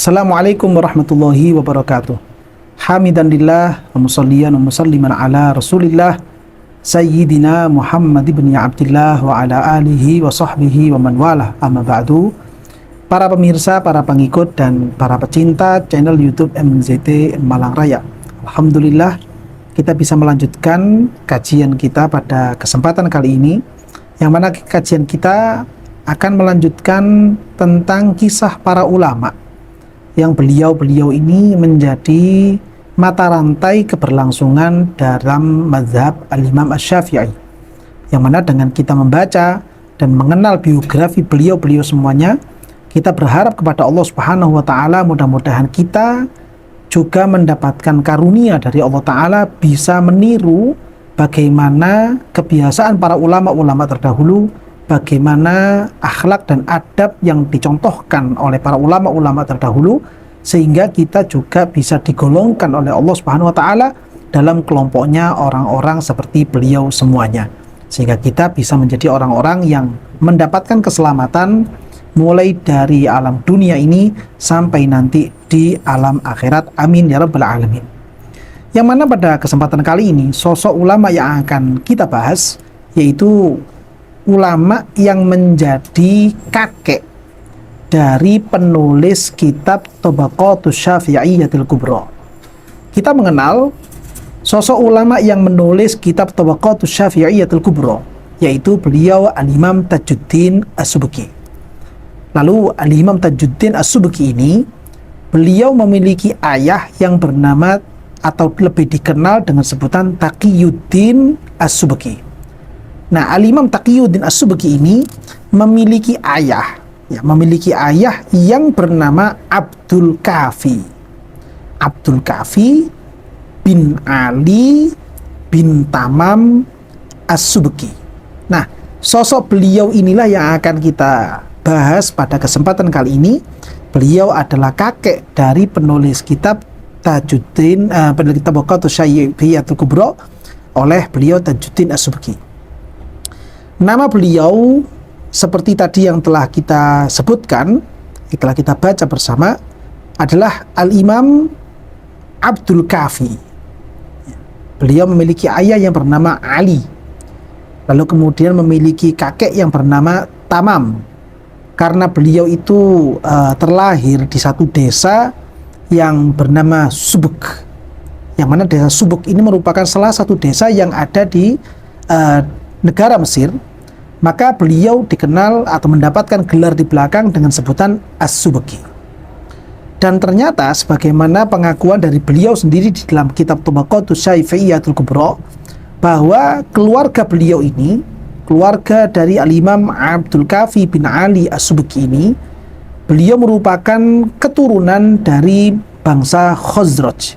Assalamualaikum warahmatullahi wabarakatuh. Hamidanillah wa musalliyan wa musalliman ala Rasulillah Sayyidina Muhammad ibn Abdillah wa ala alihi wa sahbihi wa man walah. Amma ba'du. Para pemirsa, para pengikut dan para pecinta channel YouTube MZT Malang Raya. Alhamdulillah kita bisa melanjutkan kajian kita pada kesempatan kali ini, yang mana kajian kita akan melanjutkan tentang kisah para ulama yang beliau-beliau ini menjadi mata rantai keberlangsungan dalam mazhab al-Imam Asy-Syafi'i, yang mana dengan kita membaca dan mengenal biografi beliau-beliau semuanya, kita berharap kepada Allah Subhanahu wa Ta'ala, mudah-mudahan kita juga mendapatkan karunia dari Allah Ta'ala bisa meniru bagaimana kebiasaan para ulama-ulama terdahulu, bagaimana akhlak dan adab yang dicontohkan oleh para ulama-ulama terdahulu, sehingga kita juga bisa digolongkan oleh Allah Subhanahu wa Ta'ala dalam kelompoknya orang-orang seperti beliau semuanya, sehingga kita bisa menjadi orang-orang yang mendapatkan keselamatan mulai dari alam dunia ini sampai nanti di alam akhirat. Amin ya rabbal alamin. Yang mana pada kesempatan kali ini sosok ulama yang akan kita bahas yaitu ulama yang menjadi kakek dari penulis kitab Tabaqatus Syafi'iyyatil Kubra. Kita mengenal sosok ulama yang menulis kitab Tabaqatus Syafi'iyyatil Kubra, yaitu beliau Al-Imam Tajuddin As-Subki. Lalu Al-Imam Tajuddin As-Subki ini, beliau memiliki ayah yang bernama atau lebih dikenal dengan sebutan Taqiyuddin As-Subki. Nah, Al-Imam Taqiyuddin As-Subki ini memiliki ayah yang bernama Abdul Kafi. Abdul Kafi bin Ali bin Tamam As-Subki. Nah, sosok beliau inilah yang akan kita bahas pada kesempatan kali ini. Beliau adalah kakek dari penulis kitab Tajuddin, penulis kitab Tabaqatus Syafi'iyyatil Kubra oleh beliau Tajuddin As-Subki. Nama beliau seperti tadi yang telah kita sebutkan, telah kita baca bersama, adalah Al-Imam Abdul Kafi. Beliau memiliki ayah yang bernama Ali, lalu kemudian memiliki kakek yang bernama Tamam, karena beliau itu terlahir di satu desa yang bernama Subuk, yang mana desa Subuk ini merupakan salah satu desa yang ada di negara Mesir. Maka beliau dikenal atau mendapatkan gelar di belakang dengan sebutan As-Subki. Dan ternyata sebagaimana pengakuan dari beliau sendiri di dalam kitab Tabaqatus Syafi'iyyatil Kubra, bahwa keluarga beliau ini, keluarga dari Al-Imam Abdul Kafi bin Ali As-Subki ini, beliau merupakan keturunan dari bangsa Khazraj,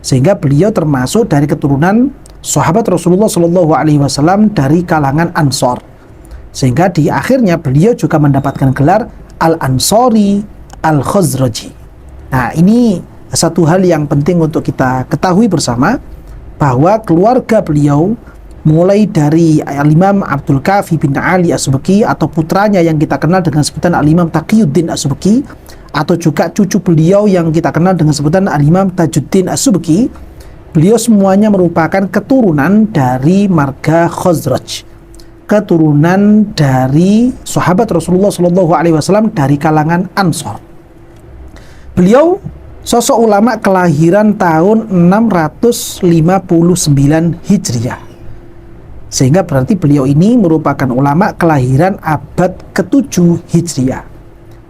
sehingga beliau termasuk dari keturunan sahabat Rasulullah SAW dari kalangan Ansor, sehingga di akhirnya beliau juga mendapatkan gelar Al-Ansari Al-Khazraji. Nah, ini satu hal yang penting untuk kita ketahui bersama, bahwa keluarga beliau mulai dari Al-Imam Abdul Kafi bin Ali As-Subki atau putranya yang kita kenal dengan sebutan Al-Imam Taqiyuddin As-Subki, atau juga cucu beliau yang kita kenal dengan sebutan Al-Imam Tajuddin As-Subki, beliau semuanya merupakan keturunan dari marga Khazraj, keturunan dari sahabat Rasulullah SAW dari kalangan Ansor. Beliau sosok ulama kelahiran tahun 659 Hijriah, sehingga berarti beliau ini merupakan ulama kelahiran abad ke-7 Hijriah,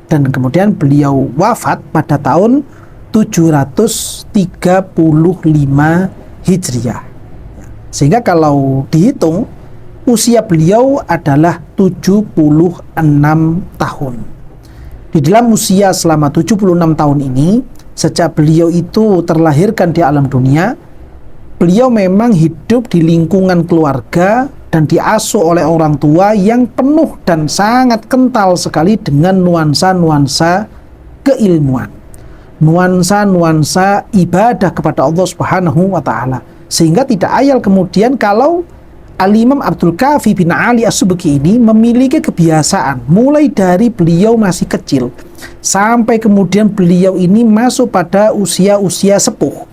dan kemudian beliau wafat pada tahun 735 Hijriah. Sehingga kalau dihitung, usia beliau adalah 76 tahun. Di dalam usia selama 76 tahun ini, sejak beliau itu terlahirkan di alam dunia, beliau memang hidup di lingkungan keluarga dan diasuh oleh orang tua yang penuh dan sangat kental sekali dengan nuansa-nuansa keilmuan, nuansa-nuansa ibadah kepada Allah Subhanahu wa Ta'ala, sehingga tidak ayal kemudian kalau Al-Imam Abdul Kafi bin Ali As-Subki ini memiliki kebiasaan mulai dari beliau masih kecil sampai kemudian beliau ini masuk pada usia-usia sepuh.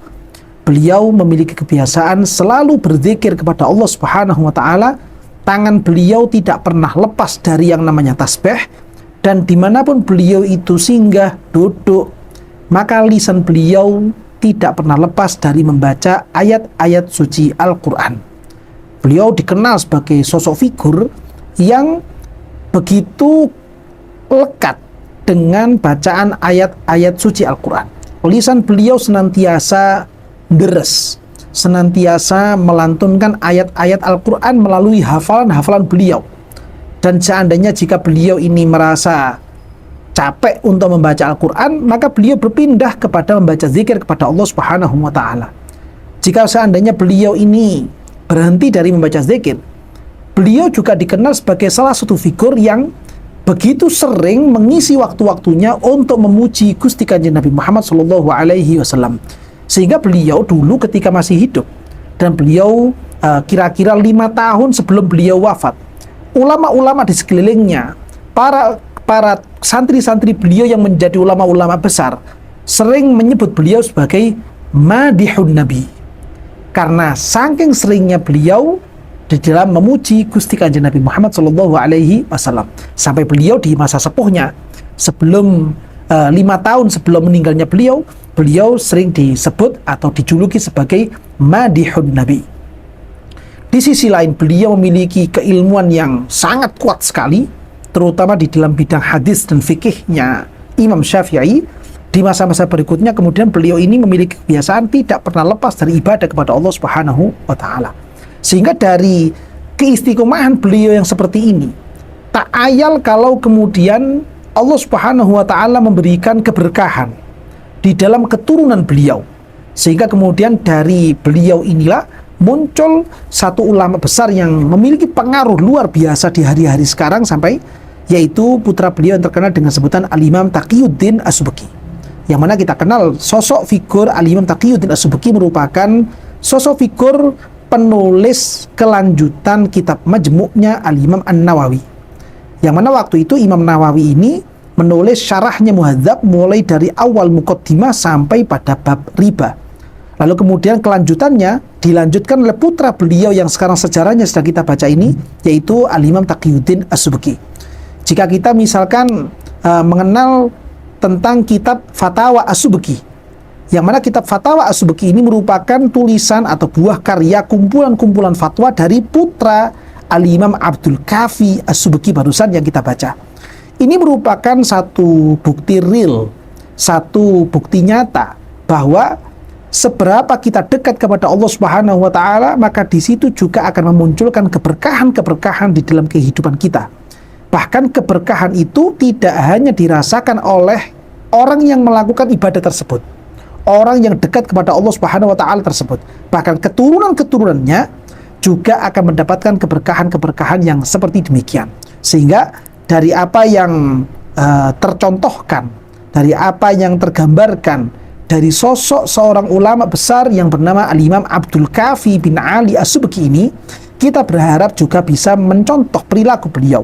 Beliau memiliki kebiasaan selalu berzikir kepada Allah Subhanahu wa taala. Tangan beliau tidak pernah lepas dari yang namanya tasbih, dan dimanapun beliau itu singgah, duduk, maka lisan beliau tidak pernah lepas dari membaca ayat-ayat suci Al-Quran. Beliau dikenal sebagai sosok figur yang begitu lekat dengan bacaan ayat-ayat suci Al-Quran. Lisan beliau senantiasa deres, senantiasa melantunkan ayat-ayat Al-Quran melalui hafalan-hafalan beliau. Dan seandainya jika beliau ini merasa capek untuk membaca Al-Quran, maka beliau berpindah kepada membaca zikir kepada Allah Subhanahu wa ta'ala. Jika seandainya beliau ini berhenti dari membaca zikir, beliau juga dikenal sebagai salah satu figur yang begitu sering mengisi waktu-waktunya untuk memuji Gusti Kanjeng Nabi Muhammad SAW. Sehingga beliau dulu ketika masih hidup, dan beliau kira-kira 5 tahun sebelum beliau wafat, ulama-ulama di sekelilingnya, para santri-santri beliau yang menjadi ulama-ulama besar, sering menyebut beliau sebagai Madihun Nabi, karena saking seringnya beliau di dalam memuji Gusti Kanjeng Nabi Muhammad SAW. Sampai beliau di masa sepuhnya, sebelum 5 tahun sebelum meninggalnya beliau sering disebut atau dijuluki sebagai Madihun Nabi. Di sisi lain, beliau memiliki keilmuan yang sangat kuat sekali, terutama di dalam bidang hadis dan fikihnya Imam Syafi'i. Di masa-masa berikutnya kemudian beliau ini memiliki kebiasaan tidak pernah lepas dari ibadah kepada Allah Subhanahu wa ta'ala. Sehingga dari keistiqomahan beliau yang seperti ini, tak ayal kalau kemudian Allah Subhanahu wa ta'ala memberikan keberkahan di dalam keturunan beliau. Sehingga kemudian dari beliau inilah muncul satu ulama besar yang memiliki pengaruh luar biasa di hari-hari sekarang, sampai yaitu putra beliau yang terkenal dengan sebutan Al-Imam Taqiyuddin As-Subki. Yang mana kita kenal sosok figur Al-Imam Taqiyuddin As-Subki merupakan sosok figur penulis kelanjutan kitab majmu'nya Al-Imam An-Nawawi. Yang mana waktu itu Imam Nawawi ini menulis syarahnya Muhadzab mulai dari awal muqaddimah sampai pada bab riba. Lalu kemudian kelanjutannya dilanjutkan oleh putra beliau yang sekarang sejarahnya sedang kita baca ini, yaitu Al-Imam Taqiyuddin As-Subki. Jika kita misalkan mengenal tentang kitab Fatawa As-Subki, yang mana kitab Fatawa As-Subki ini merupakan tulisan atau buah karya kumpulan-kumpulan fatwa dari putra Al-Imam Abdul Kafi As-Subki barusan yang kita baca. Ini merupakan satu bukti real, satu bukti nyata bahwa seberapa kita dekat kepada Allah Subhanahu wa ta'ala, maka di situ juga akan memunculkan keberkahan-keberkahan di dalam kehidupan kita. Bahkan keberkahan itu tidak hanya dirasakan oleh orang yang melakukan ibadah tersebut, orang yang dekat kepada Allah Subhanahu wa ta'ala tersebut, bahkan keturunan-keturunannya juga akan mendapatkan keberkahan-keberkahan yang seperti demikian. Sehingga dari apa yang tercontohkan, dari apa yang tergambarkan dari sosok seorang ulama besar yang bernama Al-Imam Abdul Kafi bin Ali As-Subki ini, kita berharap juga bisa mencontoh perilaku beliau.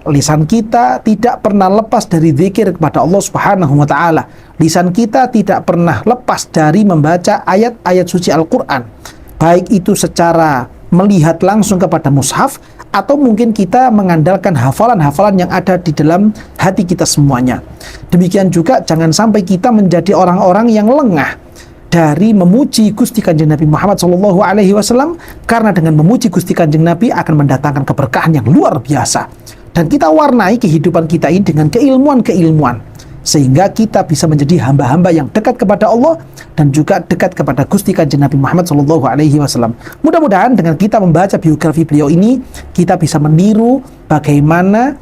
Lisan kita tidak pernah lepas dari zikir kepada Allah Subhanahu wa ta'ala. Lisan kita tidak pernah lepas dari membaca ayat-ayat suci Al-Quran, baik itu secara melihat langsung kepada mushaf, atau mungkin kita mengandalkan hafalan-hafalan yang ada di dalam hati kita semuanya. Demikian juga jangan sampai kita menjadi orang-orang yang lengah dari memuji Gusti Kanjeng Nabi Muhammad SAW, karena dengan memuji Gusti Kanjeng Nabi akan mendatangkan keberkahan yang luar biasa. Dan kita warnai kehidupan kita ini dengan keilmuan-keilmuan, sehingga kita bisa menjadi hamba-hamba yang dekat kepada Allah dan juga dekat kepada Gusti Kanjeng Nabi Muhammad SAW. Mudah-mudahan dengan kita membaca biografi beliau ini, kita bisa meniru bagaimana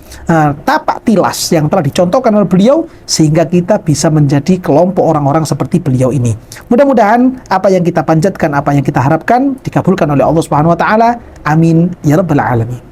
tapak tilas yang telah dicontohkan oleh beliau, sehingga kita bisa menjadi kelompok orang-orang seperti beliau ini. Mudah-mudahan apa yang kita panjatkan, apa yang kita harapkan dikabulkan oleh Allah Subhanahu wa ta'ala. Amin ya rabbal alamin.